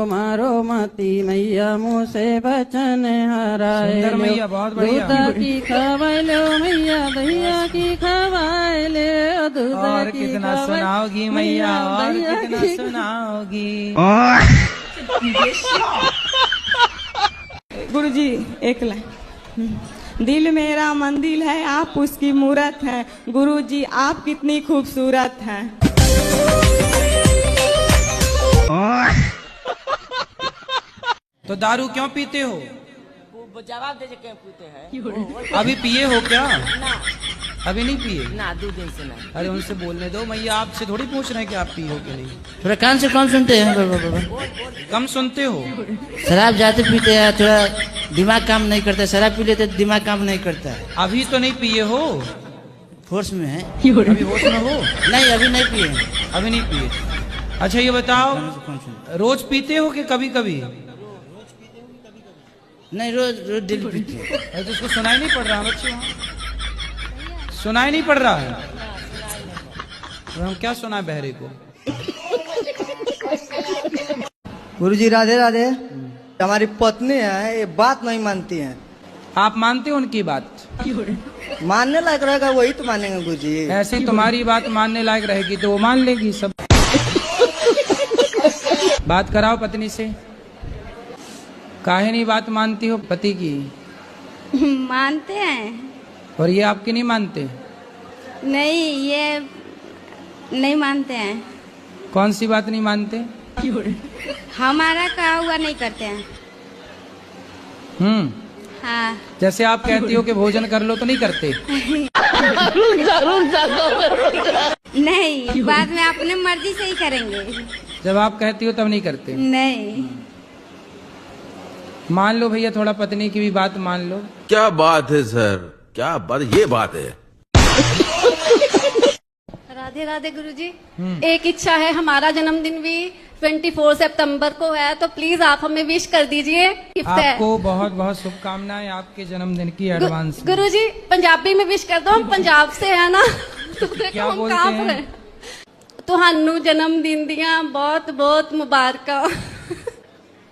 मारो मती मैया मुँह से बचन हराए मैया बहुत बढ़िया। दूध की खवाए लो मैया दहिया की खवाए ले दूध और की कितना खवाए सुनाओगी मैया, और दहिया कितना की सुनाओगी। गुरुजी एक लाइन। दिल मेरा मंदिर है, आप उसकी मूरत है। गुरुजी आप कितनी खूबसूरत हैं। तो दारू क्यों पीते हो? जवाब दे क्यों पीते हैं? अभी पिए हो क्या? ना अभी नहीं पिए? ना 2 दिन से नहीं। अरे उनसे बोलने दो, मैया आपसे थोड़ी पूछ रहे हैं कि आप पिए हो कि नहीं। थोड़ा कान से कम सुनते हैं बाबा। कम सुनते हो? शराब जाते पीते हैं, थोड़ा दिमाग काम नहीं करता। शराब पी लेते दिमाग काम नहीं करता है। अभी तो नहीं पिए हो? फोर्स में है। अभी होश में हो? नहीं अभी नहीं पिए। अभी नहीं पिए। अच्छा ये बताओ, कौन सुनते? रोज पीते हो कि कभी कभी? नहीं रोज रोज डेली पीते हैं। अरे तो उसको सुनाई नहीं पड़ रहा बच्चे, सुनाई नहीं पड़ रहा है तो हम क्या सुना बहरे को? गुरुजी राधे राधे। हमारी पत्नी है, ये बात नहीं मानती है। आप मानते हो उनकी बात? मानने लायक रहेगा वही तो मानेंगे गुरुजी। ऐसे तुम्हारी बात मानने लायक रहेगी तो वो मान लेगी सब। बात कराओ पत्नी से। काहे नहीं बात मानती हो पति की? मानते हैं। और ये आपकी नहीं मानते? नहीं ये नहीं मानते हैं। कौन सी बात नहीं मानते? हमारा कहा हुआ नहीं करते हैं। हाँ जैसे आप कहती हो कि भोजन कर लो तो नहीं करते? नहीं, बाद में अपने मर्जी से ही करेंगे। जब आप कहती हो तब नहीं करते? नहीं मान लो भैया, थोड़ा पत्नी की भी बात मान लो। क्या बात है सर, क्या बात, ये बात है। राधे राधे गुरुजी। एक इच्छा है, हमारा जन्मदिन भी 24 सितंबर को है, तो प्लीज आप हमें विश कर दीजिए। आपको बहुत बहुत शुभकामनाएं आपके जन्मदिन की एडवांस। गुरुजी पंजाबी में विश कर दो, हम पंजाब से है ना। तो क्या बोलते हैं? तुहानू जन्मदिन दिया बहुत बहुत मुबारका।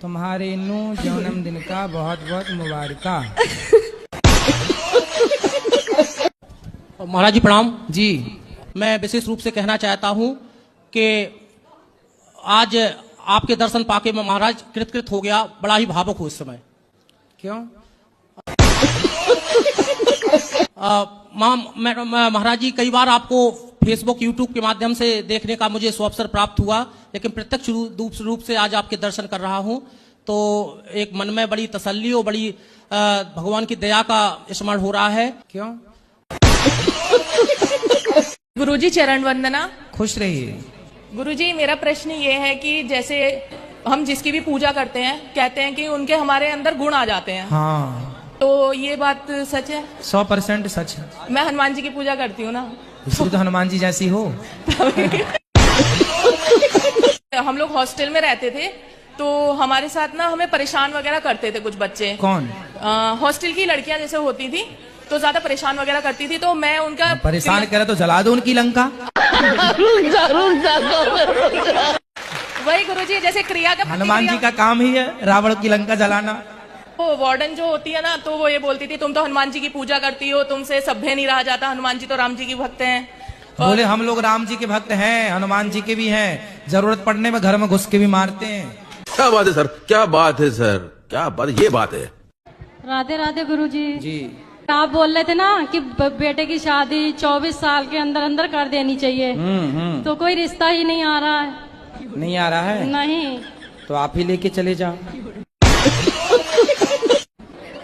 तुम्हारे नू जन्मदिन का बहुत बहुत मुबारका। महाराज जी प्रणाम जी। मैं विशेष रूप से कहना चाहता हूं कि आज आपके दर्शन पाके मैं महाराज कृतकृत हो गया, बड़ा ही भावुक हूं इस समय। क्यों? महाराज जी कई बार आपको फेसबुक यूट्यूब के माध्यम से देखने का मुझे अवसर प्राप्त हुआ, लेकिन प्रत्यक्ष रूप से आज आपके दर्शन कर रहा हूं तो एक मन में बड़ी तसल्ली और बड़ी भगवान की दया का स्मरण हो रहा है। क्यों? गुरुजी चरण वंदना। खुश रहिए। गुरुजी मेरा प्रश्न ये है कि जैसे हम जिसकी भी पूजा करते हैं कहते हैं कि उनके हमारे अंदर गुण आ जाते हैं। हाँ तो ये बात सच है? 100% सच है। मैं हनुमान जी की पूजा करती हूँ ना, इसलिए तो हनुमान जी जैसी हो। हम लोग हॉस्टल में रहते थे तो हमारे साथ ना हमें परेशान वगैरह करते थे कुछ बच्चे। कौन? हॉस्टल की लड़कियां जैसे होती थी तो ज्यादा परेशान वगैरह करती थी, तो मैं उनका परेशान करे तो जला दो उनकी लंका। वही गुरुजी जैसे क्रिया का हनुमान जी का काम ही है रावण की लंका जलाना। वो वार्डन जो होती है ना, तो वो ये बोलती थी तुम तो हनुमान जी की पूजा करती हो, तुमसे सभ्य नहीं रहा जाता, हनुमान जी तो राम जी की भक्त हैं। बोले हम लोग राम जी के भक्त हैं, हनुमान जी के भी हैं, जरूरत पड़ने में घर में घुस के भी मारते हैं। क्या बात है सर, क्या बात है सर, क्या बात, ये बात है। राधे राधे गुरुजी। जी। आप बोल रहे थे ना कि बेटे की शादी 24 साल के अंदर अंदर कर देनी चाहिए। तो कोई रिश्ता ही नहीं आ रहा है। नहीं आ रहा है? नहीं। तो आप ही लेके चले जाओ।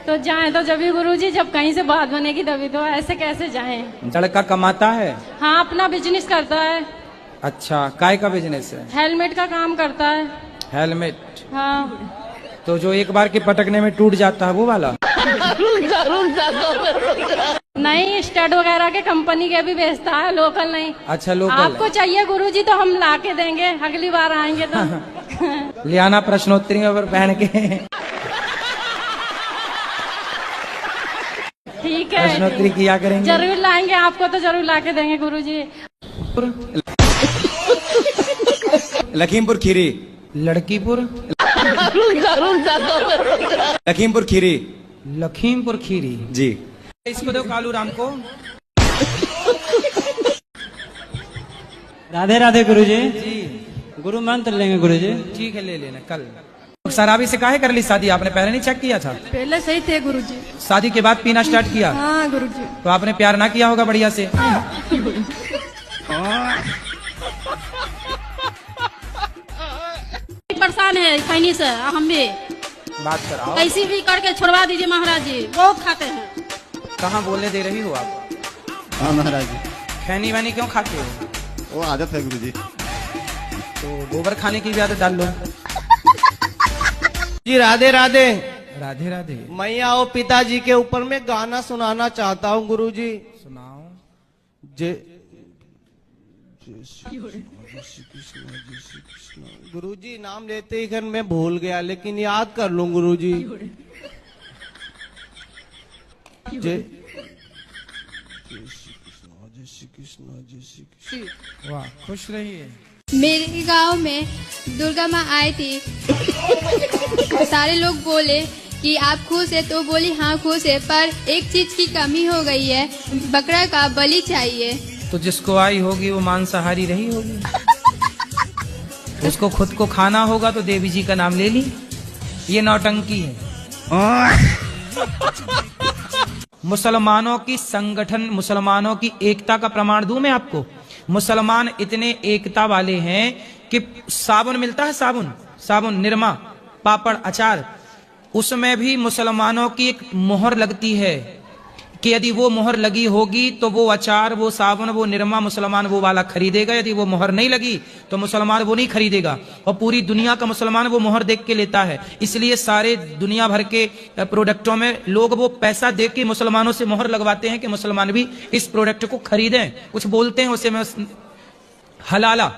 तो जाएं तो जब भी गुरुजी, जब कहीं से बात बनेगी तभी तो, ऐसे कैसे जाएं? लड़का कमाता है? हाँ अपना बिजनेस करता है। अच्छा, काय का बिजनेस है? हेलमेट का काम करता है। हेलमेट? हाँ। तो जो एक बार के पटकने में टूट जाता है वो वाला? नहीं, स्टड वगैरह के कंपनी के भी बेचता है, लोकल नहीं। अच्छा लोकल। आपको चाहिए गुरुजी तो हम ला के देंगे, अगली बार आएंगे तो। ले आना प्रश्नोत्तरी पर पहन के। ठीक है, प्रश्नोत्तरी किया करेंगे। जरूर लाएंगे, आपको तो जरूर ला के देंगे गुरुजी। लखीमपुर खीरी। लड़कीपुर? लखीमपुर खीरी। लखीमपुर खीरी जी। इसको दो कालू राम को। राधे राधे गुरुजी। जी गुरु मंत्र लेंगे गुरुजी। ठीक है ले लेना कल। शराबी से काहे कर ली शादी आपने? पहले नहीं चेक किया था? पहले सही थे गुरुजी। शादी के बाद पीना स्टार्ट किया? हाँ गुरुजी। तो आपने प्यार ना किया होगा बढ़िया से। परेशान है खैनी से, हम भी बात कराओ। कैसी भी करके छुड़वा दीजिए महाराज जी, बहुत खाते हैं। कहाँ बोलने दे रही हो आप? हाँ महाराज जी। खैनी वैनी क्यों खाते हो? वो आदत है गुरुजी। तो गोबर खाने की भी आदत डाल लो। जी राधे राधे। राधे राधे। मैं आओ पिताजी के ऊपर में गाना सुनाना चाहता हूँ गुरुजी। सुनाओ। गुरुजी नाम लेते ही खैर मैं भूल गया, लेकिन याद कर लूं गुरुजी। जय श्री कृष्ण। वाह खुश रहिए। मेरे गांव में दुर्गा माँ आई थी। सारे लोग बोले कि आप खुश है, तो बोली हाँ खुश है, पर एक चीज की कमी हो गई है, बकरा का बलि चाहिए। तो जिसको आई होगी वो मांसाहारी रही होगी। उसको खुद को खाना होगा तो देवी जी का नाम ले ली। ये नौटंकी है। मुसलमानों की संगठन, मुसलमानों की एकता का प्रमाण दूं मैं आपको। मुसलमान इतने एकता वाले हैं कि साबुन मिलता है, साबुन निरमा, पापड़, अचार, उसमें भी मुसलमानों की एक मोहर लगती है कि यदि वो मोहर लगी होगी तो वो अचार, वो साबुन, वो निरमा मुसलमान वो वाला खरीदेगा। यदि वो मोहर नहीं लगी तो मुसलमान वो नहीं खरीदेगा। और पूरी दुनिया का मुसलमान वो मोहर देख के लेता है। इसलिए सारे दुनिया भर के प्रोडक्टों में लोग वो पैसा दे के मुसलमानों से मोहर लगवाते हैं कि मुसलमान भी इस प्रोडक्ट को खरीदें। कुछ बोलते हैं उसे में हलाला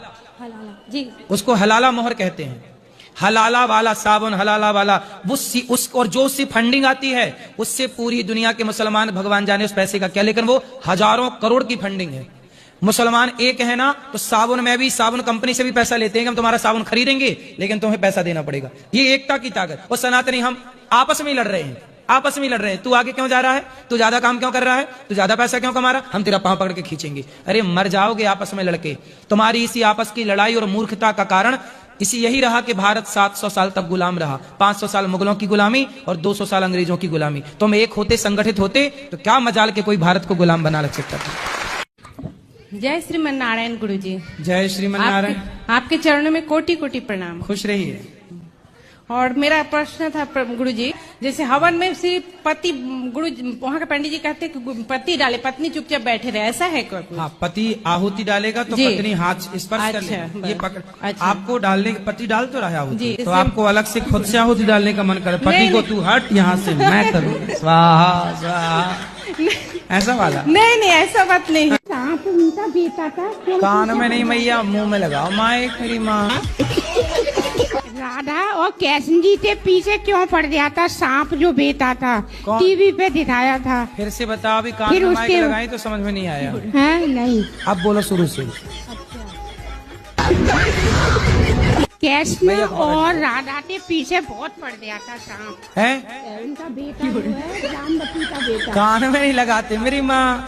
जी, उसको हलाला मोहर कहते हैं। हलाला वाला साबुन, हलाला वाला उस और जो उससे फंडिंग आती है उससे पूरी दुनिया के मुसलमान भगवान जाने उस पैसे का क्या, लेकिन वो हजारों करोड़ की फंडिंग है। मुसलमान एक है ना, तो साबुन में भी साबुन कंपनी से भी पैसा लेते हैं कि हम तुम्हारा साबुन खरीदेंगे लेकिन तुम्हें पैसा देना पड़ेगा। ये एकता की ताकत। और सनातनी हम आपस में लड़ रहे हैं, आपस में लड़ रहे हैं। तू आगे क्यों जा रहा है, तू ज्यादा काम क्यों कर रहा है, तू ज्यादा पैसा क्यों कमा रहा, हम तेरा पांव पकड़ के खींचेंगे। अरे मर जाओगे आपस में लड़के। तुम्हारी इसी आपस की लड़ाई और मूर्खता का कारण इसी यही रहा कि भारत 700 साल तक गुलाम रहा। 500 साल मुगलों की गुलामी और 200 साल अंग्रेजों की गुलामी। तुम एक होते, संगठित होते तो क्या मजाल के कोई भारत को गुलाम बना लग सकता था। जय श्रीमन नारायण गुरुजी। जय श्रीमन नारायण। आपके चरणों में कोटि कोटि प्रणाम। खुश रहिए। और मेरा प्रश्न था गुरुजी, जैसे हवन में सिर्फ पति, गुरु वहाँ के पंडित जी कहते हैं कि पति डाले, पत्नी चुपचाप बैठे रहे, ऐसा है क्या? हाँ, पति आहुति डालेगा तो पत्नी हाथ स्पर्श कर ले। ये पकड़। अच्छा। आपको डालने, पति डाल तो रहा आहुति, तो आपको अलग से खुद से आहुति डालने का मन करे। पति को तू हट यहाँ से, मैं करूँ स्वाहा स्वाहा, ऐसा वाला? नहीं ऐसा बात नहीं। सांप मीठा बेटा था। कान में नहीं मैया, मुंह में लगाओ माए मेरी माँ। राधा और कृष्ण जी के पीछे क्यों पड़ गया था सांप जो बेटा था? टीवी पे दिखाया था। फिर से बताओ। अभी कान में माइक लगाई तो समझ में नहीं आया है? नहीं, अब बोलो शुरू से। कृष्ण और राधा के पीछे बहुत पड़ गया था सांप है। उनका बेटा जो है जामवती का बेटा। कान में नहीं लगाते मेरी माँ।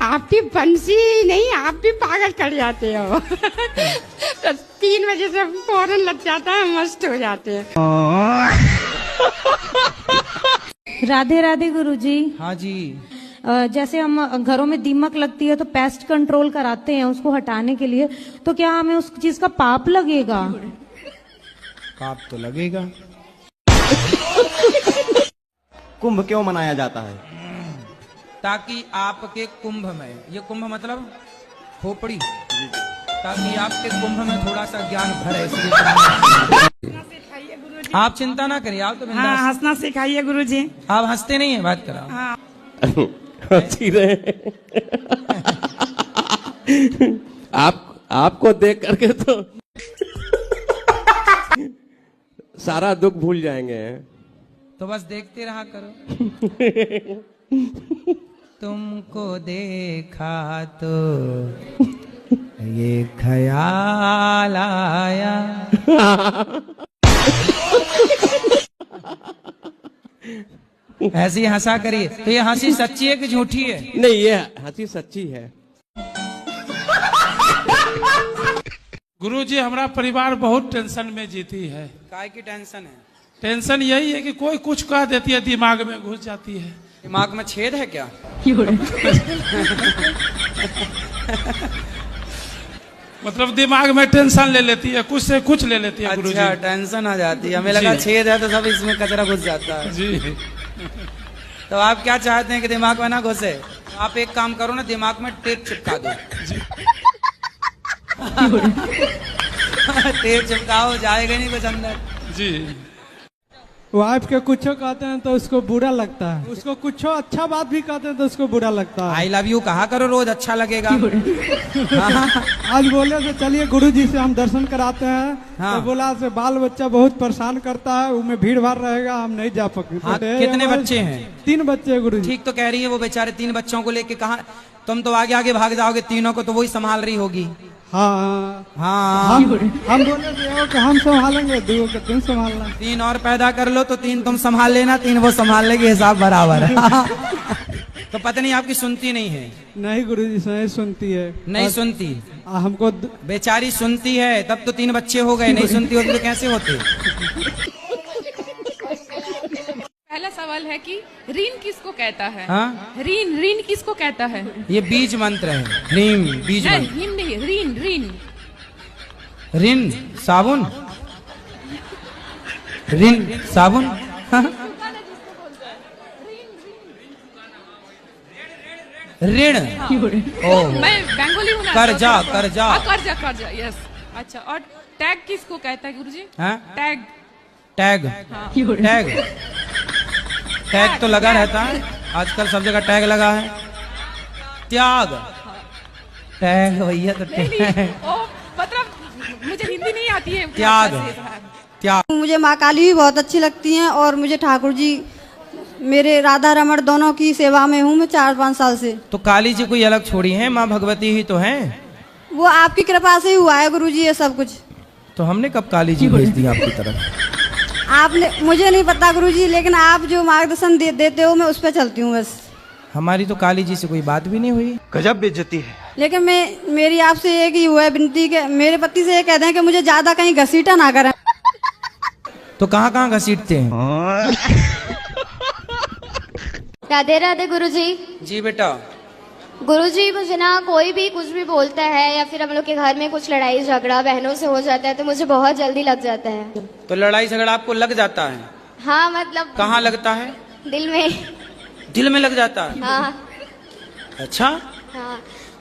आपकी बंसी नहीं, आप भी पागल कर जाते हो। तो 3 बजे से फौरन लग जाता है, मस्त हो जाते हैं। राधे राधे गुरुजी। हाँ जी। जैसे हम घरों में दीमक लगती है तो पेस्ट कंट्रोल कराते हैं उसको हटाने के लिए, तो क्या हमें उस चीज का पाप लगेगा? पाप तो लगेगा। कुंभ क्यों मनाया जाता है? ताकि आपके कुंभ में, ये कुंभ मतलब खोपड़ी, ताकि आपके कुंभ में थोड़ा सा ज्ञान भरे, इसलिए। आप चिंता ना करिए, आप तो बिंदास। हंसना सिखाइए गुरुजी। आप हंसते नहीं है, बात कराओ। हंसी रहे। आपको देख करके तो सारा दुख भूल जाएंगे। तो बस देखते रहा करो। तुमको देखा तो ये ख्याल आया ऐसी हंसा करिए। तो ये हंसी सच्ची है कि झूठी है? नहीं, ये हंसी सच्ची है। गुरुजी, हमारा परिवार बहुत टेंशन में जीती है। काय की टेंशन है? टेंशन यही है कि कोई कुछ कह देती है, दिमाग में घुस जाती है। दिमाग में छेद है क्या? मतलब दिमाग में टेंशन ले लेती है, कुछ से कुछ ले लेती है। अच्छा, गुरुजी, टेंशन आ जाती है। हमें लगा छेद है तो सब इसमें कचरा घुस जाता है। जी। तो आप क्या चाहते हैं कि दिमाग में ना घुसे? आप एक काम करो ना, दिमाग में टेप चिपका दो। टेप चिपकाओ, जाएगा नहीं कुछ अंदर। जी। वाइफ के कुछ कहते हैं तो उसको बुरा लगता है, उसको कुछ अच्छा बात भी कहते हैं तो उसको बुरा लगता है। आई लव यू कहा करो रोज, अच्छा लगेगा। आज बोले तो चलिए गुरुजी से हम दर्शन कराते हैं। हाँ। तो बोला से बाल बच्चा बहुत परेशान करता है, उनमें भीड़ भाड़ रहेगा, हम नहीं जा सकते। हाँ, कितने बच्चे हैं? 3 बच्चे गुरुजी। ठीक तो कह रही है वो बेचारे, 3 बच्चों को लेके कहा तुम तो आगे आगे भाग जाओगे, तीनों को तो वही संभाल रही होगी। हाँ हाँ, हम बोले कि हम संभालेंगे, 2 को तुम संभालना। 3 और पैदा कर लो तो 3 तुम संभाल लेना, 3 वो संभाल लेगी, हिसाब बराबर। तो पत्नी आपकी सुनती नहीं है? नहीं गुरुजी, नहीं सुनती है। नहीं सुनती? हमको बेचारी सुनती है तब तो 3 बच्चे हो गए, नहीं सुनती होती तो कैसे होते? पहला सवाल है कि ऋण किसको कहता है? हाँ? ऋण किसको कहता है? ये बीज मंत्र है। रीम बीज नहीं, मंत्र। हिम नहीं, ऋण। ऋण साबुन? ऋण साबुन? ऋण। ओह, मैं बंगाली हूँ ना। कर्जा, कर्जा। हाँ, कर्जा, यस। अच्छा, और टैग किसको कहता है गुरुजी? हाँ? टैग। टैग। हाँ। टैग। टैग तो लगा रहता है आजकल, सब जगह टैग लगा है। त्याग। टैग भैया तो टैग। मतलब मुझे हिंदी नहीं आती है। त्याग। त्याग। मुझे माँ काली भी बहुत अच्छी लगती हैं और मुझे ठाकुर जी, मेरे राधा रमण दोनों की सेवा में हूँ मैं 4-5 साल से। तो काली जी कोई अलग छोड़ी है, माँ भगवती ही तो है। वो आपकी कृपा से ही हुआ है गुरुजी ये सब कुछ। तो हमने कब काली जी भेज दी आपकी तरफ? आपने, मुझे नहीं पता गुरुजी, लेकिन आप जो मार्गदर्शन देते हो मैं उस पर चलती हूँ बस। हमारी तो काली जी से कोई बात भी नहीं हुई। गजब बेइज्जती है। लेकिन मेरी आपसे एक ही हुआ है विनती के, मेरे पति से ये कहते हैं कि मुझे ज्यादा कहीं घसीटा ना करें। तो कहाँ घसीटते हैं? राधे राधे गुरुजी। जी बेटा। गुरुजी, मुझे ना कोई भी कुछ भी बोलता है या फिर हम लोग के घर में कुछ लड़ाई झगड़ा बहनों से हो जाता है तो मुझे बहुत जल्दी लग जाता है। तो लड़ाई झगड़ा आपको लग जाता है? हाँ, मतलब कहाँ लगता है? दिल में। दिल में लग जाता है? हाँ। अच्छा। हाँ।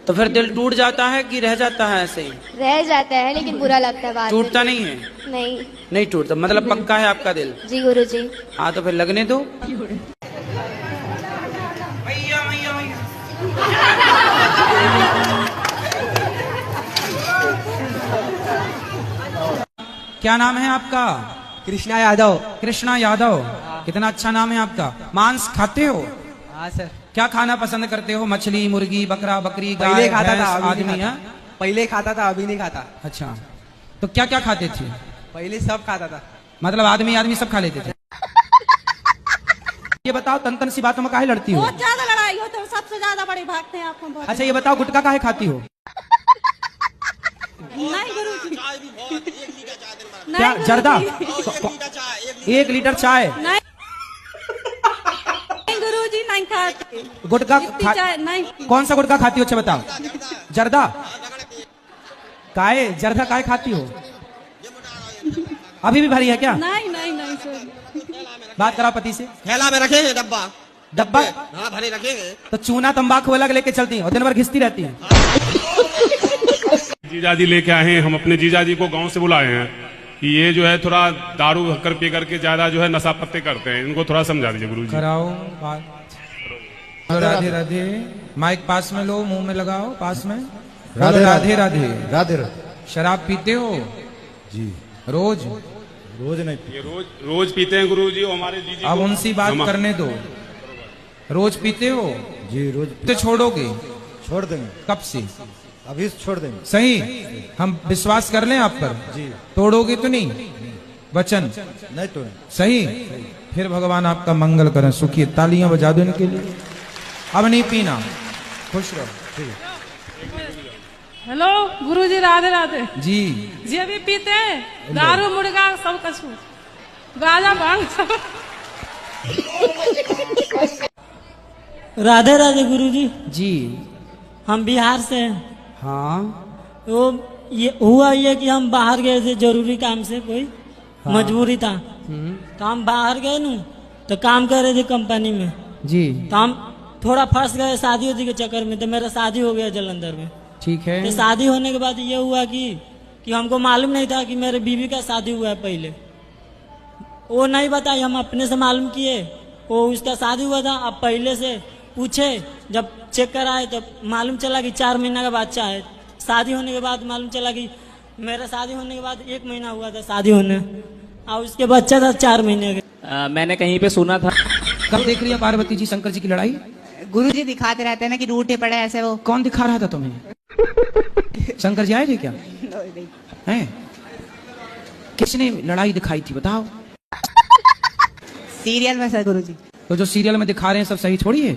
तो फिर दिल टूट जाता है कि रह जाता है ऐसे ही? रह जाता है, लेकिन बुरा लगता है बाद में। टूटता नहीं है? नहीं। नहीं टूटता, मतलब पक्का है आपका दिल? जी गुरुजी। हाँ, तो फिर लगने दो। क्या नाम है आपका? कृष्णा यादव। कृष्णा यादव, कितना अच्छा नाम है आपका। मांस खाते हो? हाँ सर। क्या खाना पसंद करते हो? मछली, मुर्गी, बकरा, बकरी, गाय, पहले खाता था, भैंस, अभी आदमी? नहीं खाता। पहले खाता था, अभी नहीं खाता। अच्छा, तो क्या क्या खाते थे? पहले सब खाता था। मतलब आदमी सब खा लेते थे? ये बताओ, तन सी बातों में काहे लड़ती हो? बहुत ज्यादा लड़ाई हो तो सबसे ज्यादा बड़े भागते हैं आपको। अच्छा ये बताओ, गुटखा काहे खाती हो? नहीं गुरुजी। क्या जर्दा? 1 लीटर चाय? नहीं गुरुजी, नहीं खाते। गुटखा नहीं। कौन सा गुटखा खाती हो? अच्छा बताओ। जर्दा? काहे जर्दा काहे खाती हो? अभी भी भरी है क्या? नहीं सर। बात करा पति से। थैला में रखेंगे डब्बा। डब्बा? हाँ, भरे रखेंगे। तो चूना तंबाकू अलग लेके चलती हैं और दिन भर घिसती रहती हैं। जीजाजी लेके आए हैं, हम अपने जीजाजी को गांव से बुलाए हैं कि ये जो है थोड़ा दारू हक्कर पी करके ज्यादा जो है नशा पत्ते करते हैं, इनको थोड़ा समझा दीजिए गुरुजी। कराओ बात। राधे राधे। माइक पास में लो, मुंह में लगाओ, पास में। राधे राधे। राधे राधे। शराब पीते हो? जी। रोज? रोज नहीं, ये रोज पीते हैं गुरुजी। हमारे जीजी अब उनसी बात करने दो। रोज पीते हो? जी रोज। तो छोड़ोगे? छोड़ देंगे। कब से? अभी छोड़ देंगे। सही? हम विश्वास कर लें आप पर? जी। तोड़ोगे तो नहीं? वचन नहीं तो सही। फिर भगवान आपका मंगल करें, सुखी। तालियां बजा दो इनके लिए। अब नहीं पीना, खुश रहो। ठीक है हेलो गुरुजी, राधे राधे जी। जी अभी पीते हैं दारू मुर्गा सब कछु, गाजा भांग सब। राधे राधे गुरुजी। जी हम बिहार से हैं। हाँ। वो ये हुआ ये कि हम बाहर गए थे जरूरी काम से, कोई मजबूरी था। तो हम बाहर गए न, तो काम कर रहे थे कंपनी में जी। तो हम थोड़ा फंस गए शादी उदी के चक्कर में। तो मेरा शादी हो गया जलंधर में। ठीक है। तो शादी होने के बाद ये हुआ कि हमको मालूम नहीं था कि मेरे बीवी का शादी हुआ है पहले। वो नहीं बताई, हम अपने से मालूम किए। वो उसका शादी हुआ था। अब पहले से पूछे, जब चेक कराए तो मालूम चला कि 4 महीना का बच्चा है। शादी होने के बाद मालूम चला कि मेरा शादी होने के बाद 1 महीना हुआ था शादी होने, और उसके बच्चा था 4 महीने का। मैंने कहीं पे सुना था। कब देख रही है पार्वती जी शंकर जी की लड़ाई? गुरुजी दिखाते रहते हैं ना कि रूठे पड़े ऐसे। वो कौन दिखा रहा था तुम्हें? शंकर जी आए थे क्या? हैं? किसने लड़ाई दिखाई थी बताओ? सीरियल में सर गुरुजी। तो जो सीरियल में दिखा रहे हैं सब सही थोड़ी है।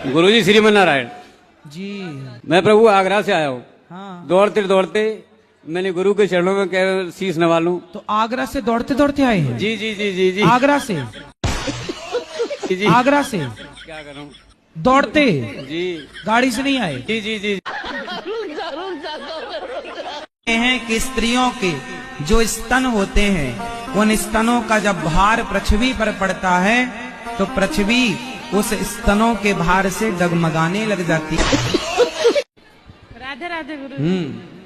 गुरुजी श्रीमन नारायण जी। मैं प्रभु आगरा से आया हूँ। हाँ। दौड़ते दौड़ते मैंने गुरु के चरणों में क्या शीश नवा लूं। तो आगरा से दौड़ते दौड़ते आए हैं? जी जी जी जी जी। आगरा से? जी। आगरा से क्या करूं? दौड़ते? जी। गाड़ी से नहीं आए? जी जी जी। हैं कि स्त्रियों के जो स्तन होते हैं, उन स्तनों का जब भार पृथ्वी पर पड़ता है तो पृथ्वी उस स्तनों के भार से डगमगाने लग जाती है। राधे राधे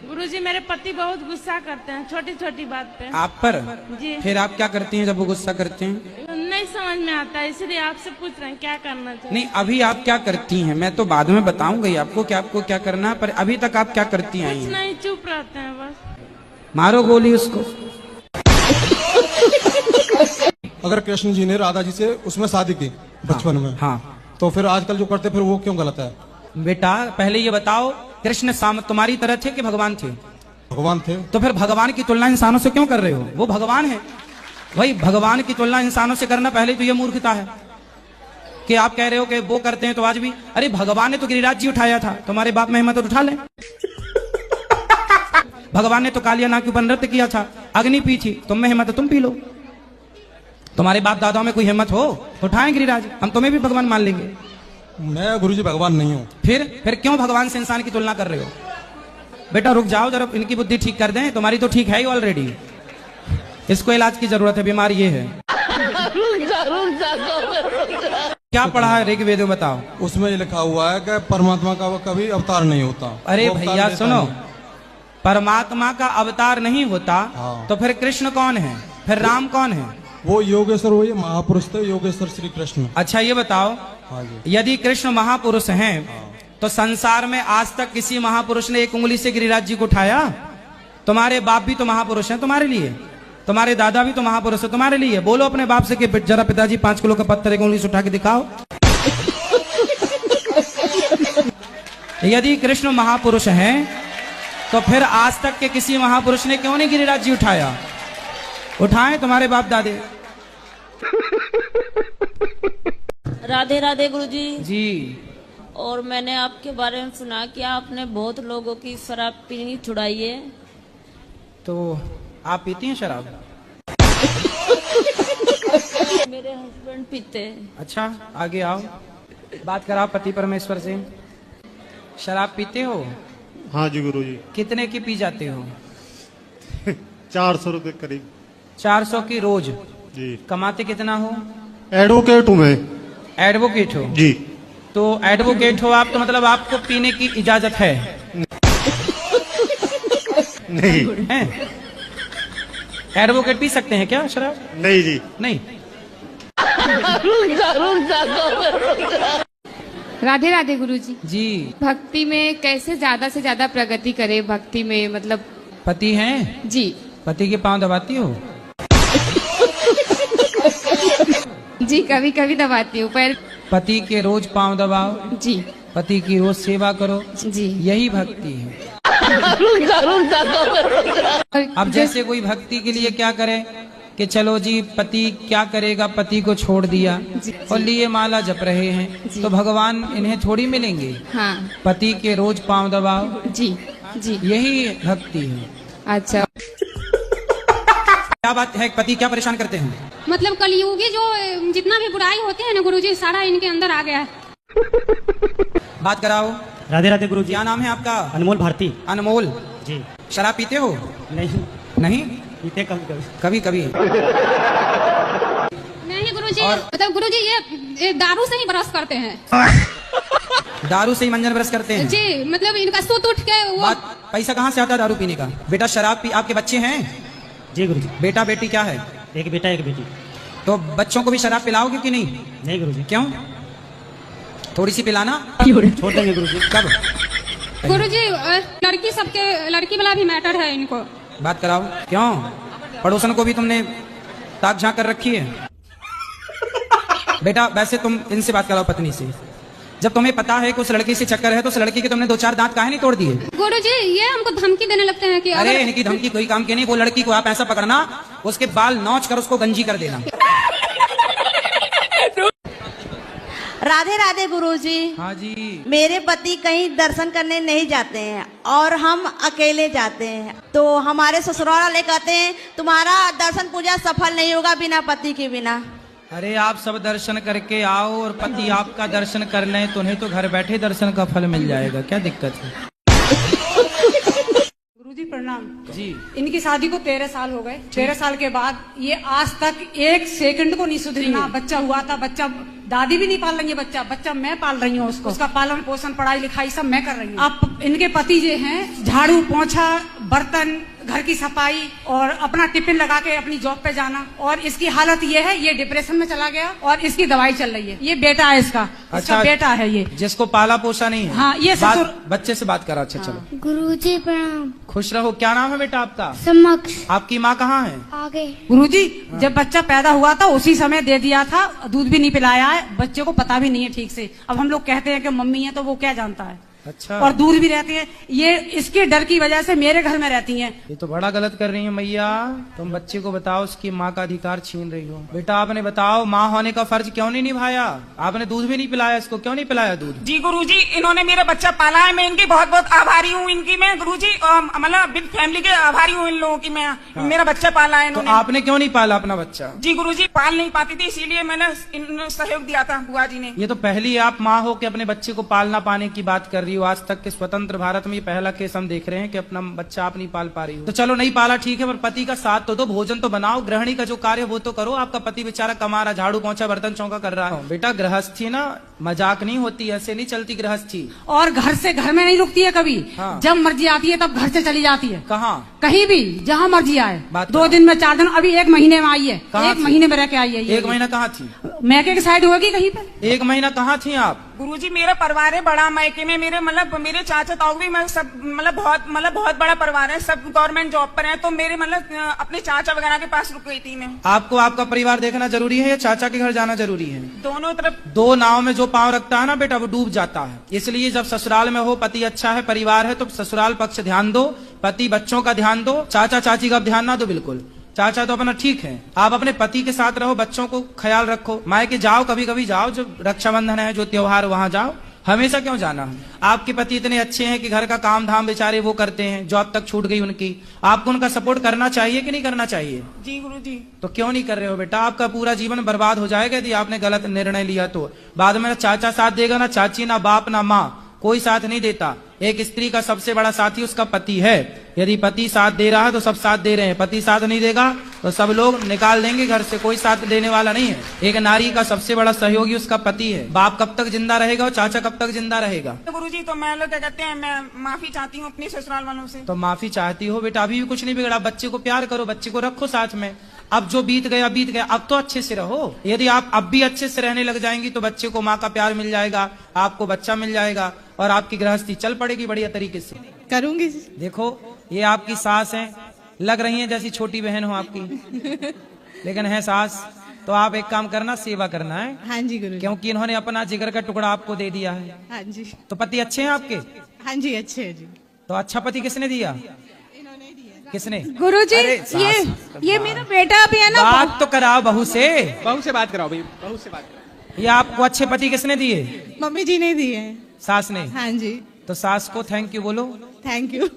गुरुजी, मेरे पति बहुत गुस्सा करते हैं छोटी छोटी बात पे। आप पर? जी। फिर आप क्या करती हैं जब वो गुस्सा करते हैं? नहीं समझ में आता, इसलिए आपसे पूछ रहे हैं क्या करना चाहिए। नहीं, अभी आप क्या करती हैं? मैं तो बाद में बताऊंगा आपको कि आपको क्या करना है, पर अभी तक आप क्या करती आई कुछ हैं? नहीं, चुप रहते हैं बस। मारो गोली उसको। अगर कृष्ण जी ने राधा जी से उसमें शादी की बचपन में, हाँ, तो फिर आजकल जो करते फिर वो क्यों गलत है? बेटा पहले ये बताओ, कृष्ण तुम्हारी तरह थे कि भगवान थे? भगवान थे। तो फिर भगवान की तुलना इंसानों से क्यों कर रहे हो? वो भगवान है। वही भगवान की तुलना इंसानों से करना पहले तो ये मूर्खता है कि आप कह रहे हो कि वो करते हैं तो आज भी। अरे भगवान ने तो गिरिराज जी उठाया था, तुम्हारे बाप में हिम्मत उठा ले। भगवान ने तो कालिया नाग के ऊपर नृत्य किया था, अग्नि पी थी, तुम में हिम्मत है तुम पी लो। तुम्हारे बाप दादाओं में कोई हिम्मत हो उठाएं गिरिराज, हम तुम्हें भी भगवान मान लेंगे। मैं गुरुजी भगवान नहीं हूँ। फिर क्यों भगवान से इंसान की तुलना कर रहे हो? बेटा रुक जाओ जरा, इनकी बुद्धि ठीक कर दें। तुम्हारी तो ठीक है ही ऑलरेडी, इसको इलाज की जरूरत है, बीमार ये है। क्या पढ़ा है ऋग्वेद में बताओ? उसमें ये लिखा हुआ है कि परमात्मा का वो कभी अवतार नहीं होता। अरे भैया सुनो, परमात्मा का अवतार नहीं होता। हाँ। तो फिर कृष्ण कौन है? फिर राम कौन है? वो योगेश्वर, वो ये महापुरुष थे योगेश्वर श्री कृष्ण। अच्छा ये बताओ, हाँ जी। यदि कृष्ण महापुरुष हैं तो संसार में आज तक किसी महापुरुष ने 1 उंगली से गिरिराज जी को उठाया? तुम्हारे बाप भी तो महापुरुष हैं तुम्हारे लिए, तुम्हारे दादा भी तो महापुरुष है तुम्हारे लिए। बोलो अपने बाप से कि जरा पिताजी 5 किलो का पत्थर 1 उंगली से उठा के दिखाओ। यदि कृष्ण महापुरुष हैं तो फिर आज तक के किसी महापुरुष ने क्यों नहीं गिरिराज जी उठाया? उठाएं तुम्हारे बाप दादे। राधे राधे गुरुजी जी। और मैंने आपके बारे में सुना कि आपने बहुत लोगों की शराब पीनी छुड़ाई है। तो आप पीती हैं शराब? मेरे हस्बैंड पीते हैं। अच्छा आगे आओ, बात कराओ पति परमेश्वर से। शराब पीते हो? हाँ जी गुरुजी। कितने की पी जाते हो? 400 रुपए करीब। 400 की रोज जी। कमाते कितना हो? एडवोकेट हूँ मैं। एडवोकेट हो जी। तो एडवोकेट हो आप, तो मतलब आपको पीने की इजाजत है? नहीं है? एडवोकेट पी सकते हैं क्या शराब? नहीं जी। नहीं। राधे राधे गुरुजी। जी। भक्ति में कैसे ज्यादा से ज्यादा प्रगति करे? भक्ति में मतलब पति हैं? जी। पति के पांव दबाती हो? जी कभी कभी दबाती हूँ पर। पति के रोज पांव दबाओ। जी। पति की रोज सेवा करो। जी। यही भक्ति है। अब जैसे कोई भक्ति के लिए क्या करे कि चलो जी पति क्या करेगा, पति को छोड़ दिया और लिए माला जप रहे हैं, तो भगवान इन्हें थोड़ी मिलेंगे। हाँ पति के रोज पांव दबाओ, जी जी, यही भक्ति है। अच्छा क्या बात है, पति क्या परेशान करते हैं? मतलब कलयुगी जो जितना भी बुराई होते हैं ना गुरुजी, सारा इनके अंदर आ गया है। बात कराओ। राधे राधे गुरुजी। क्या नाम है आपका? अनमोल भारती। अनमोल जी। शराब पीते हो? नहीं नहीं पीते, कभी कभी। नहीं गुरुजी, मतलब गुरुजी ये दारू से ही ब्रश करते हैं। दारू से ही मंजन ब्रश करते हैं जी, मतलब इनका सूत उठ के वो। पैसा कहाँ से आता है दारू पीने का? बेटा शराब पी, आपके बच्चे हैं? जी गुरुजी। बेटा बेटी क्या है? एक बेटा एक बेटी। तो बच्चों को भी शराब पिलाओगे कि नहीं? नहीं गुरुजी। क्यों? थोड़ी सी पिलाना। छोड़ देंगे गुरुजी। कब? गुरुजी लड़की सबके, लड़की वाला भी मैटर है इनको। बात कराओ। क्यों? पड़ोसन को भी तुमने ताक झांक कर रखी है? बेटा वैसे तुम इनसे बात कराओ, पत्नी से। जब तुम्हें पता है कि उस लड़की से चक्कर है तो उस लड़की के तुमने 2-4 दांत काहे नहीं तोड़ दिए? गुरुजी ये हमको धमकी देने लगते हैं कि अरे इनकी धमकी कोई काम की नहीं। वो लड़की को आप ऐसा पकड़ना, उसके बाल नोच कर उसको गंजी कर देना। राधे राधे गुरुजी। हाँ जी। मेरे पति कहीं दर्शन करने नहीं जाते हैं और हम अकेले जाते हैं, तो हमारे ससुराल वाले कहते हैं तुम्हारा दर्शन पूजा सफल नहीं होगा बिना पति के बिना। अरे आप सब दर्शन करके आओ और पति आपका दर्शन कर लें तो उन्हें तो घर बैठे दर्शन का फल मिल जाएगा, क्या दिक्कत है? गुरुजी प्रणाम जी। इनकी शादी को 13 साल हो गए। 13 साल के बाद ये आज तक 1 सेकंड को नहीं सुधरी। ना बच्चा हुआ था, बच्चा दादी भी नहीं पाल रही है, बच्चा मैं पाल रही हूँ उसको। उसका पालन पोषण पढ़ाई लिखाई सब मैं कर रही हूँ। अब इनके पति जो हैं झाड़ू पोंछा बर्तन घर की सफाई और अपना टिफिन लगा के अपनी जॉब पे जाना, और इसकी हालत ये है, ये डिप्रेशन में चला गया और इसकी दवाई चल रही है। ये बेटा है इसका। अच्छा बेटा है ये, जिसको पाला पोसा नहीं है। हाँ ये ससुर। बच्चे से बात करा। अच्छा चलो। गुरुजी प्रणाम। खुश रहो। क्या नाम है बेटा आपका? समक्ष। आपकी माँ कहाँ है? आगे। गुरुजी जब बच्चा पैदा हुआ था उसी समय दे दिया था, दूध भी नहीं पिलाया है, बच्चे को पता भी नहीं है ठीक से। अब हम लोग कहते हैं कि मम्मी है तो वो क्या जानता है। अच्छा। और दूर भी रहती है, ये इसके डर की वजह से मेरे घर में रहती हैं। ये तो बड़ा गलत कर रही है मैया। तुम बच्चे को बताओ उसकी माँ का अधिकार छीन रही हो। बेटा आपने बताओ माँ होने का फर्ज क्यों नहीं निभाया? आपने दूध भी नहीं पिलाया इसको, क्यों नहीं पिलाया दूध? जी गुरुजी इन्होंने मेरा बच्चा पाला है, मैं इनकी बहुत बहुत आभारी हूँ। इनकी मैं गुरुजी मतलब विद फैमिली के आभारी हूँ इन लोगों की। मैं मेरा बच्चा पाला है इन्होंने। तो आपने क्यों नहीं पाला अपना बच्चा? जी गुरुजी पाल नहीं पाती थी, इसीलिए मैंने सहयोग दिया था बुआ जी ने। ये तो पहली आप माँ हो के अपने बच्चे को पाल ना पाने की बात कर रही हो। आज तक के स्वतंत्र भारत में ये पहला केस हम देख रहे हैं कि अपना बच्चा आप नहीं पाल पा रही हो। तो चलो नहीं पाला ठीक है, पर पति का साथ तो दो, भोजन तो बनाओ, गृहिणी का जो कार्य वो तो करो। आपका पति बेचारा कमा रहा, झाड़ू पोंछा बर्तन चौका कर रहा है। बेटा गृहस्थी ना मजाक नहीं होती, ऐसे नहीं चलती गृहस्थी। और घर से घर में नहीं रुकती है कभी। हाँ। जब मर्जी आती है तब घर से चली जाती है। कहाँ? कहीं भी जहाँ मर्जी आए। 2 दिन में 4 दिन, अभी 1 महीने में आई है। 1 महीने में रह के आई है। 1 महीना कहाँ थी? मैके की साइड होगी कहीं पे। 1 महीना कहाँ थी आप? गुरुजी मेरा परिवार है बड़ा मैके में। मेरे मतलब मेरे चाचा ताऊ भी मैं सब मतलब बहुत बड़ा परिवार है, सब गवर्नमेंट जॉब पर हैं। तो मेरे मतलब अपने चाचा वगैरह के पास रुक गई थी मैं। आपको आपका परिवार देखना जरूरी है या चाचा के घर जाना जरूरी है? दोनों तरफ। 2 नाव में जो पांव रखता है ना बेटा वो डूब जाता है। इसलिए जब ससुराल में हो, पति अच्छा है, परिवार है, तो ससुराल पक्ष ध्यान दो, पति बच्चों का ध्यान दो, चाचा चाची का ध्यान ना दो बिल्कुल। चाचा तो अपना ठीक है, आप अपने पति के साथ रहो, बच्चों को ख्याल रखो। मायके जाओ, कभी कभी जाओ, जो रक्षाबंधन है, जो त्योहार वहां जाओ, हमेशा क्यों जाना है? आपके पति इतने अच्छे हैं कि घर का काम धाम बेचारे वो करते हैं, जॉब तक छूट गई उनकी, आपको उनका सपोर्ट करना चाहिए कि नहीं करना चाहिए? जी गुरुजी। तो क्यों नहीं कर रहे हो बेटा? आपका पूरा जीवन बर्बाद हो जाएगा यदि आपने गलत निर्णय लिया तो। बाद में ना चाचा साथ देगा, ना चाची, ना बाप, ना माँ, कोई साथ नहीं देता। एक स्त्री का सबसे बड़ा साथी उसका पति है। यदि पति साथ दे रहा है तो सब साथ दे रहे हैं, पति साथ नहीं देगा तो सब लोग निकाल देंगे घर से, कोई साथ देने वाला नहीं है। एक नारी का सबसे बड़ा सहयोगी उसका पति है। बाप कब तक जिंदा रहेगा और चाचा कब तक जिंदा रहेगा? तो गुरुजी तो मैं लोग क्या कहते हैं, मैं माफी चाहती हूँ अपने ससुराल वालों से। तो माफी चाहती हो बेटा, अभी भी कुछ नहीं बिगड़ा। बच्चे को प्यार करो, बच्चे को रखो साथ में। अब जो बीत गया बीत गया, अब तो अच्छे से रहो। यदि आप अब भी अच्छे से रहने लग जाएंगी तो बच्चे को माँ का प्यार मिल जाएगा, आपको बच्चा मिल जाएगा और आपकी गृहस्थी चल पड़ेगी बढ़िया तरीके से। करूंगी। देखो ये आपकी सास है, लग रही है जैसी छोटी बहन हो आपकी, लेकिन है सास। तो आप एक काम करना, सेवा करना है। हाँ जी गुरु। क्योंकि इन्होंने अपना जिगर का टुकड़ा आपको दे दिया है। हाँ जी। तो पति अच्छे हैं आपके? हाँ जी अच्छे है जी। तो अच्छा पति किसने दिया? किसने? गुरुजी, अरे सास- ये मेरा बेटा भी है ना। बात तो कराओ बहू से। बहू से बात कराओ भाई, बहू से बात कराओ। ये आपको अच्छे पति किसने दिए? मम्मी जी ने दिए। सास ने? हाँ जी। तो सास को थैंक यू बोलो। Thank you.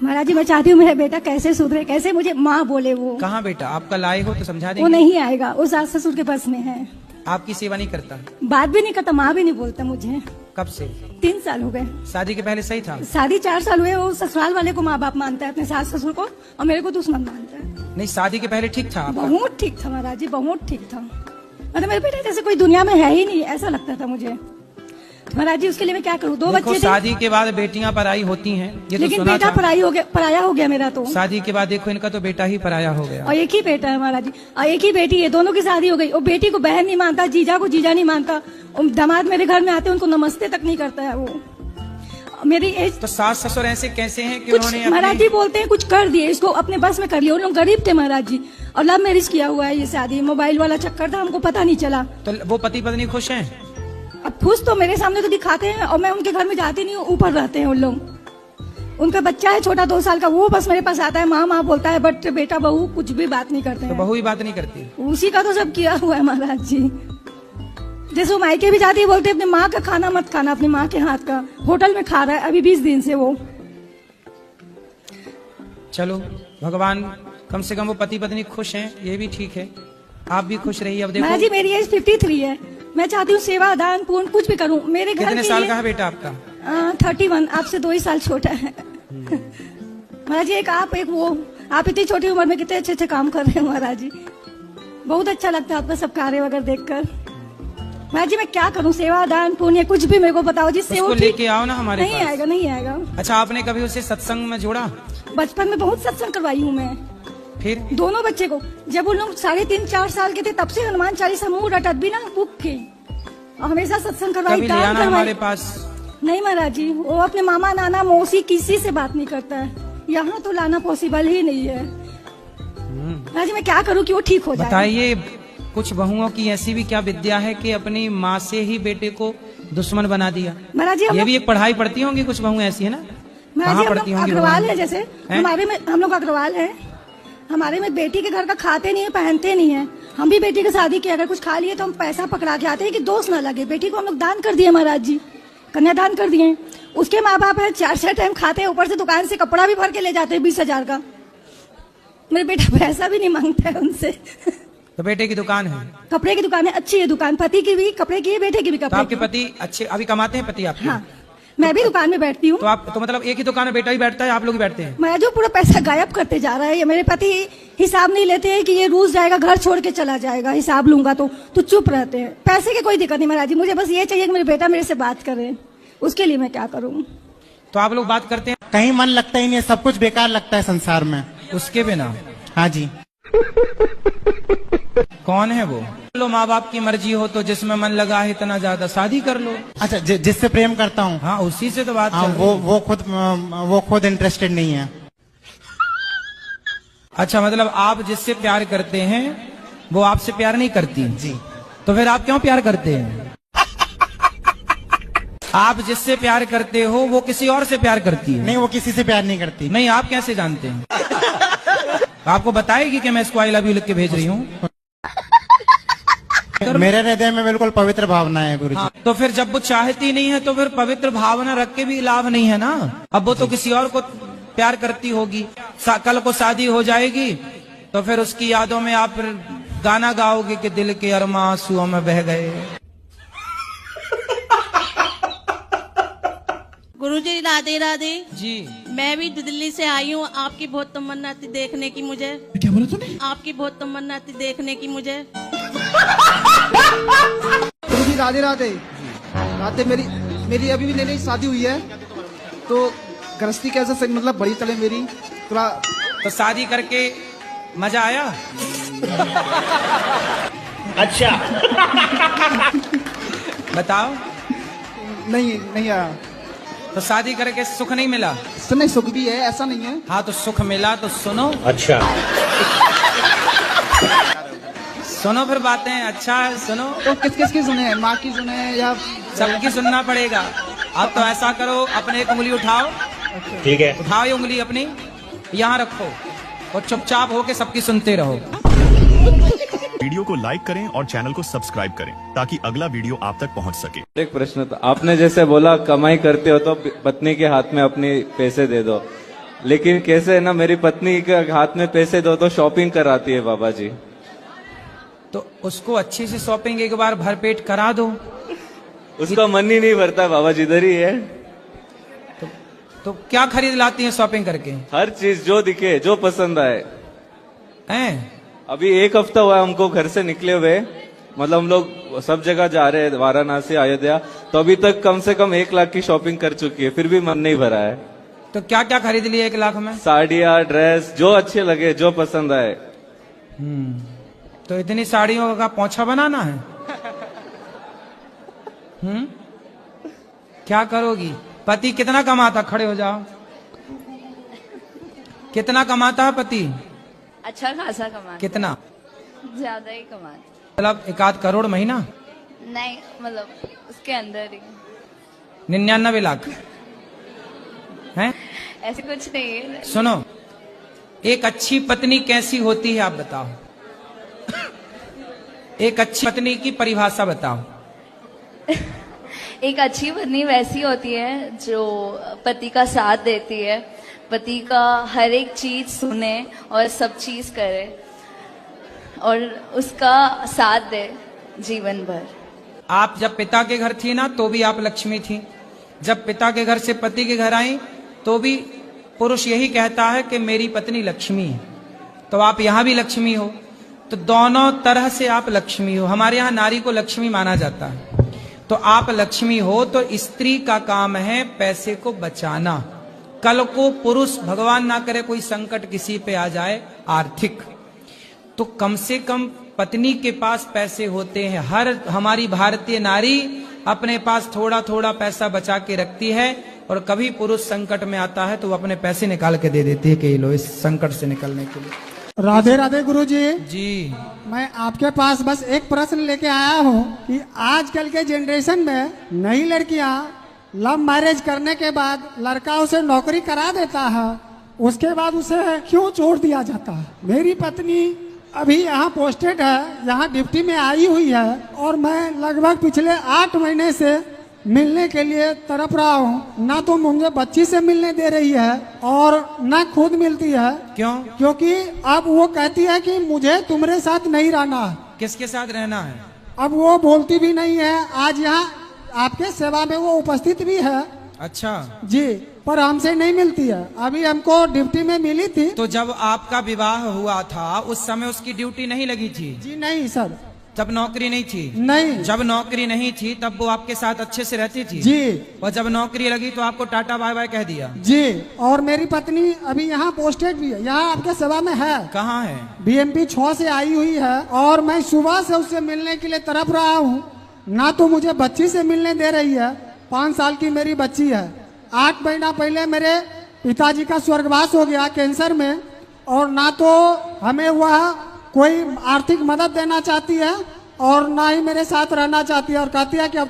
महाराज जी मैं चाहती हूँ मेरा बेटा कैसे सुधरे, कैसे मुझे माँ बोले। वो कहाँ बेटा? आपका लाए हो तो समझा वो देंगे। नहीं आएगा, वो सास ससुर के पास में है। आपकी सेवा नहीं करता? बात भी नहीं करता, माँ भी नहीं बोलता मुझे। कब से? 3 साल हो गए। शादी के पहले सही था? शादी 4 साल हुए। वो ससुराल वाले को माँ बाप मानता है, अपने सास ससुर को, और मेरे को दुश्मन मानता है। नहीं, शादी के पहले ठीक था आपका? बहुत ठीक था महाराज जी, बहुत ठीक था। मतलब मेरे बेटा जैसे कोई दुनिया में है ही नहीं, ऐसा लगता था मुझे। तो महाराज जी उसके लिए मैं क्या करूँ? 2 बच्चे थे। शादी के बाद बेटियां पराई होती हैं, ये तो लेकिन सुना बेटा था। पराया हो गया मेरा तो। शादी के बाद देखो इनका तो बेटा ही पराया हो गया। और एक ही बेटा है महाराज जी, और एक ही बेटी है। दोनों की शादी हो गई। और बेटी को बहन नहीं मानता, जीजा को जीजा नहीं मानता। और दामाद मेरे घर में आते उनको नमस्ते तक नहीं करता है वो। मेरी एज तो सास ससुर ऐसे कैसे हैं कि कुछ उन्होंने महाराज जी बोलते हैं कुछ कर दिए, इसको अपने बस में कर लिया। उन लोग गरीब थे महाराज जी, और लव मैरिज किया हुआ है। ये शादी मोबाइल वाला चक्कर था, हमको पता नहीं चला। तो वो पति पत्नी खुश हैं? अब खुश तो मेरे सामने तो दिखाते हैं, और मैं उनके घर में जाती नहीं हूँ, ऊपर रहते हैं उन लोग। उनका बच्चा है छोटा 2 साल का, वो बस मेरे पास आता है, माँ माँ बोलता है, बट बेटा बहू कुछ भी बात नहीं करते तो हैं। बहू ही बात नहीं करती? उसी का तो सब किया हुआ है महाराज जी। जैसे वो मायके भी जाती है, बोलते अपने माँ का खाना मत खाना, अपनी माँ के हाथ का। होटल में खा रहा है अभी 20 दिन से वो। चलो भगवान कम से कम वो पति पत्नी खुश हैं, ये भी ठीक है। आप भी खुश रहिए। अब महाराज जी देखो मेरी एज 53 है। मैं चाहती हूँ सेवा दान पूर्ण कुछ भी करूँ मेरे घर कितने के साल लिए। का है बेटा आपका? 31, आपसे 2 ही साल छोटा है। महाराज जी एक आप, एक वो। आप इतनी छोटी उम्र में कितने अच्छे अच्छे काम कर रहे हैं महाराज जी। बहुत अच्छा लगता है आपका सब कार्य वगैरह देखकर। महाराज जी मैं क्या करूँ? सेवा दान पुण्य कुछ भी मेरे को बताओ जिससे उसको वो लेके आओ ना हमारे नहीं पास। आएगा, नहीं आएगा। अच्छा, आपने कभी उसे सत्संग में जोड़ा? बचपन में बहुत सत्संग करवाई हूँ मैं। फिर दोनों बच्चे को, जब उन लोग 3.5-4 साल के थे तब से हनुमान चालीसा मुंह रटत भी ना बुक के, और हमेशा सत्संग करवाई, कभी ले दान आना करवाई। हमारे पास। नहीं महाराज जी, वो अपने मामा नाना मौसी किसी से बात नहीं करता है। यहाँ तो लाना पॉसिबल ही नहीं है। महाराज जी मैं क्या करूँ कि वो ठीक हो जाए? बताइए, कुछ बहुओं की ऐसी भी क्या विद्या है कि अपनी माँ से ही बेटे को दुश्मन बना दिया? महाराज जी ये भी एक पढ़ाई पढ़ती होंगी कुछ बहुएं ऐसी, है ना? महाराज कहाँ जी हम पढ़ती लोग होंगी अग्रवाल बहुएं? है, जैसे हमारे में हम लोग अग्रवाल है। हमारे में बेटी के घर का खाते नहीं है, पहनते नहीं है। हम भी बेटी की शादी की अगर कुछ खा लिए तो हम पैसा पकड़ा के आते हैं कि दोस्त ना लगे। बेटी को हम लोग दान कर दिए महाराज जी, कन्यादान कर दिए। उसके माँ बाप है 4 टाइम खाते हैं, ऊपर से दुकान से कपड़ा भी भर के ले जाते हैं 20,000 का। मेरे बेटा पैसा भी नहीं मांगता है उनसे। तो बेटे की दुकान है? कपड़े की दुकान है, अच्छी है दुकान। पति की भी कपड़े की है, बेटे की भी तो कपड़े आपके की। पति अच्छे अभी कमाते हैं पति आपके? हाँ, मैं भी दुकान में बैठती हूँ। तो आप तो मतलब एक ही दुकान में बेटा ही बैठता है, आप लोग ही बैठते हैं? मैं जो पूरा पैसा गायब करते जा रहा है। ये मेरे पति हिसाब नहीं लेते हैं कि ये रूस जाएगा, घर छोड़ के चला जाएगा, हिसाब लूंगा तो चुप रहते हैं। पैसे की कोई दिक्कत नहीं महाराज जी, मुझे बस ये चाहिए कि मेरे बेटा मेरे से बात करे। उसके लिए मैं क्या करूँ? तो आप लोग बात करते हैं? कहीं मन लगता ही नहीं है, सब कुछ बेकार लगता है संसार में उसके बिना। हाँ जी। कौन है वो? लो, माँ बाप की मर्जी हो तो जिसमें मन लगा है इतना ज्यादा शादी कर लो। अच्छा, जिससे प्रेम करता हूँ। हाँ, उसी से तो बात हाँ, चल रही है। वो खुद इंटरेस्टेड नहीं है। अच्छा, मतलब आप जिससे प्यार करते हैं वो आपसे प्यार नहीं करती? जी। तो फिर आप क्यों प्यार करते हैं? आप जिससे प्यार करते हो वो किसी और से प्यार करती है? नहीं, वो किसी से प्यार नहीं करती। नहीं, आप कैसे जानते हैं? आपको बताएगी कि मैं इसको आई लव यू लिख के भेज रही हूँ? मेरे हृदय में बिल्कुल पवित्र भावना है गुरुजी। हाँ, तो फिर जब वो चाहती नहीं है तो फिर पवित्र भावना रख के भी लाभ नहीं है ना। अब वो तो किसी और को प्यार करती होगी, कल को शादी हो जाएगी तो फिर उसकी यादों में आप फिर गाना गाओगे कि दिल के अरमा आंसुओं में बह गए। गुरुजी राधे राधे जी। मैं भी दिल्ली से आई हूँ। आपकी बहुत तमन्ना थी देखने की मुझे। क्या बोला तूने? आपकी बहुत तमन्ना थी देखने की मुझे। गुरुजी राधे राधे। राधे मेरी अभी भी नई शादी हुई है, तो गृहस्थी कैसे सही मतलब बड़ी चले मेरी थोड़ा। तो शादी करके मजा आया? अच्छा। बताओ। नहीं आया। तो शादी करके सुख नहीं मिला? नहीं, सुख भी है, ऐसा नहीं है। हाँ, तो सुख मिला तो सुनो। अच्छा। सुनो फिर बातें। अच्छा सुनो। तो किस की सुने? माँ की सुने या सबकी सुनना पड़ेगा। अब तो ऐसा करो, अपने एक उंगली उठाओ ठीक है। उठाओ ये उंगली अपनी, यहाँ रखो और चुपचाप होके सबकी सुनते रहो। वीडियो को लाइक करें और चैनल को सब्सक्राइब करें ताकि अगला वीडियो आप तक पहुंच सके। एक प्रश्न था, आपने जैसे बोला कमाई करते हो तो पत्नी के हाथ में अपनी पैसे दे दो, लेकिन कैसे है ना, मेरी पत्नी के हाथ में पैसे दो तो शॉपिंग कराती है बाबा जी। तो उसको अच्छे से शॉपिंग एक बार भरपेट करा दो। उसका मन ही नहीं भरता बाबा जी, इधर ही है। तो क्या खरीद लाती हैं शॉपिंग करके? हर चीज जो दिखे, जो पसंद आए। हैं? अभी 1 हफ्ता हुआ हमको घर से निकले हुए, मतलब हम लोग सब जगह जा रहे हैं, वाराणसी, अयोध्या, तो अभी तक कम से कम 1 लाख की शॉपिंग कर चुकी है, फिर भी मन नहीं भरा है। तो क्या क्या खरीद लिया 1 लाख में? साड़ियाँ, ड्रेस, जो अच्छे लगे, जो पसंद आए। तो इतनी साड़ियों का पोंछा बनाना है? क्या करोगी? पति कितना कमाता? खड़े हो जाओ। कितना कमाता है पति? अच्छा खासा कमाता। कितना? ज्यादा ही कमाता। मतलब 1-8 करोड़ महीना? नहीं, मतलब उसके अंदर ही 99 लाख हैं? ऐसे कुछ नहीं है। सुनो, एक अच्छी पत्नी कैसी होती है आप बताओ? एक अच्छी पत्नी की परिभाषा बताओ। एक अच्छी पत्नी वैसी होती है जो पति का साथ देती है, पति का हर एक चीज सुने और सब चीज करे और उसका साथ दे जीवन भर। आप जब पिता के घर थी ना तो भी आप लक्ष्मी थी, जब पिता के घर से पति के घर आई तो भी पुरुष यही कहता है कि मेरी पत्नी लक्ष्मी है। तो आप यहाँ भी लक्ष्मी हो, तो दोनों तरह से आप लक्ष्मी हो। हमारे यहाँ नारी को लक्ष्मी माना जाता है, तो आप लक्ष्मी हो। तो स्त्री का काम है पैसे को बचाना। कल को पुरुष, भगवान ना करे कोई संकट किसी पे आ जाए आर्थिक, तो कम से कम पत्नी के पास पैसे होते हैं। हर हमारी भारतीय नारी अपने पास थोड़ा थोड़ा पैसा बचा के रखती है, और कभी पुरुष संकट में आता है तो वो अपने पैसे निकाल के दे देती है कि लो इस संकट से निकलने के लिए। राधे राधे गुरुजी। जी, मैं आपके पास बस एक प्रश्न लेके आया हूँ कि आजकल के जनरेशन में नई लड़कियाँ लव मैरिज करने के बाद लड़का उसे नौकरी करा देता है, उसके बाद उसे क्यों छोड़ दिया जाता है? मेरी पत्नी अभी यहाँ पोस्टेड है, यहाँ ड्यूटी में आई हुई है, और मैं लगभग पिछले 8 महीने से मिलने के लिए तड़प रहा हूँ। ना तो मुझे बच्ची से मिलने दे रही है और ना खुद मिलती है। क्यों? क्योंकि अब वो कहती है कि मुझे तुम्हारे साथ नहीं रहना है। किसके साथ रहना है? अब वो बोलती भी नहीं है। आज यहाँ आपके सेवा में वो उपस्थित भी है। अच्छा जी, पर हमसे नहीं मिलती है। अभी हमको ड्यूटी में मिली थी। तो जब आपका विवाह हुआ था उस समय उसकी ड्यूटी नहीं लगी थी? जी नहीं सर। जब नौकरी नहीं थी? नहीं। जब नौकरी नहीं थी तब वो आपके साथ अच्छे से रहती थी? जी। और जब नौकरी लगी तो आपको टाटा बाय बाय कह दिया? जी। और मेरी पत्नी अभी यहाँ पोस्टेड भी है, यहाँ आपके सेवा में है। कहाँ है? BMP 6 से आई हुई है, और मैं सुबह से उससे मिलने के लिए तड़प रहा हूँ। ना तो मुझे बच्ची से मिलने दे रही है, 5 साल की मेरी बच्ची है। 8 महीना पहले मेरे पिताजी का स्वर्गवास हो गया कैंसर में, और ना तो हमें वह कोई आर्थिक मदद देना चाहती है और ना ही मेरे साथ रहना चाहती है, और कहती है कि अब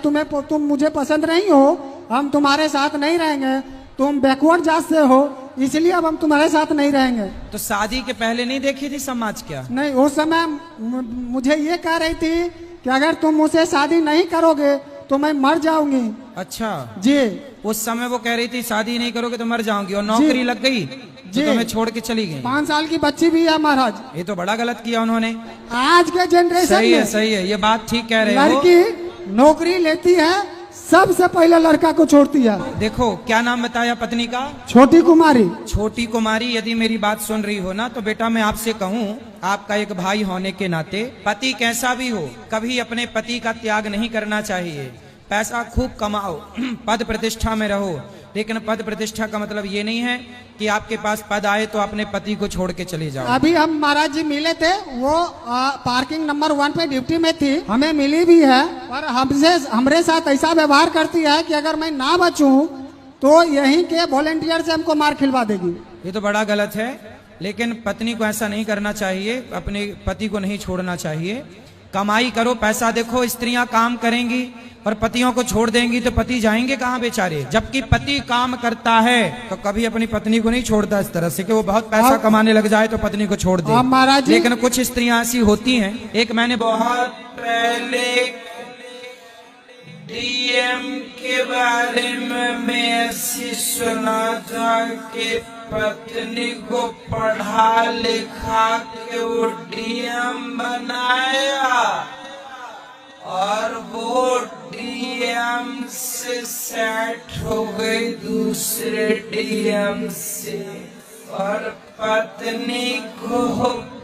तुम मुझे पसंद नहीं हो, हम तुम्हारे साथ नहीं रहेंगे, तुम बैकवर्ड जात से हो, इसलिए अब हम तुम्हारे साथ नहीं रहेंगे। तो शादी के पहले नहीं देखी थी समाज क्या? नहीं, उस समय मुझे ये कह रही थी कि अगर तुम मुझसे शादी नहीं करोगे तो मैं मर जाऊंगी। अच्छा जी। उस समय वो कह रही थी शादी नहीं करोगे तो मर जाऊंगी, और नौकरी लग गई तो तुम्हें छोड़ के चली गई। 5 साल की बच्ची भी है महाराज। ये तो बड़ा गलत किया उन्होंने। आज के जनरेशन में सही है, ये बात ठीक कह रहे हो। लड़की नौकरी लेती है, सबसे पहले लड़का को छोड़ती है। देखो क्या नाम बताया पत्नी का? छोटी कुमारी। छोटी कुमारी, यदि मेरी बात सुन रही हो ना तो बेटा मैं आपसे कहूँ, आपका एक भाई होने के नाते, पति कैसा भी हो कभी अपने पति का त्याग नहीं करना चाहिए। पैसा खूब कमाओ, पद प्रतिष्ठा में रहो, लेकिन पद प्रतिष्ठा का मतलब ये नहीं है कि आपके पास पद आए तो अपने पति को छोड़ के चले जाओ। अभी हम महाराज जी मिले थे, वो पार्किंग नंबर 1 पे ड्यूटी में थी, हमें मिली भी है, पर हमरे साथ ऐसा व्यवहार करती है कि अगर मैं ना बचूं तो यहीं के वॉलेंटियर से हमको मार खिलवा देगी। ये तो बड़ा गलत है, लेकिन पत्नी को ऐसा नहीं करना चाहिए, अपने पति को नहीं छोड़ना चाहिए। कमाई करो, पैसा देखो। स्त्रियां काम करेंगी और पतियों को छोड़ देंगी तो पति जाएंगे कहां बेचारे। जबकि पति काम करता है तो कभी अपनी पत्नी को नहीं छोड़ता इस तरह से कि वो बहुत पैसा कमाने लग जाए तो पत्नी को छोड़ दे। महाराज जी, लेकिन कुछ स्त्रियां ऐसी होती हैं। एक मैंने बहुत पहले डीएम के बारे में ऐसी सुना था कि पत्नी को पढ़ा लिखा के वो डीएम बनाया और वो डीएम से सेट हो गई दूसरे डीएम से, और पत्नी को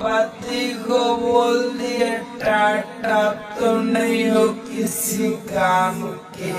पति को बोल दिया टाटा, तुम नहीं हो किसी काम के।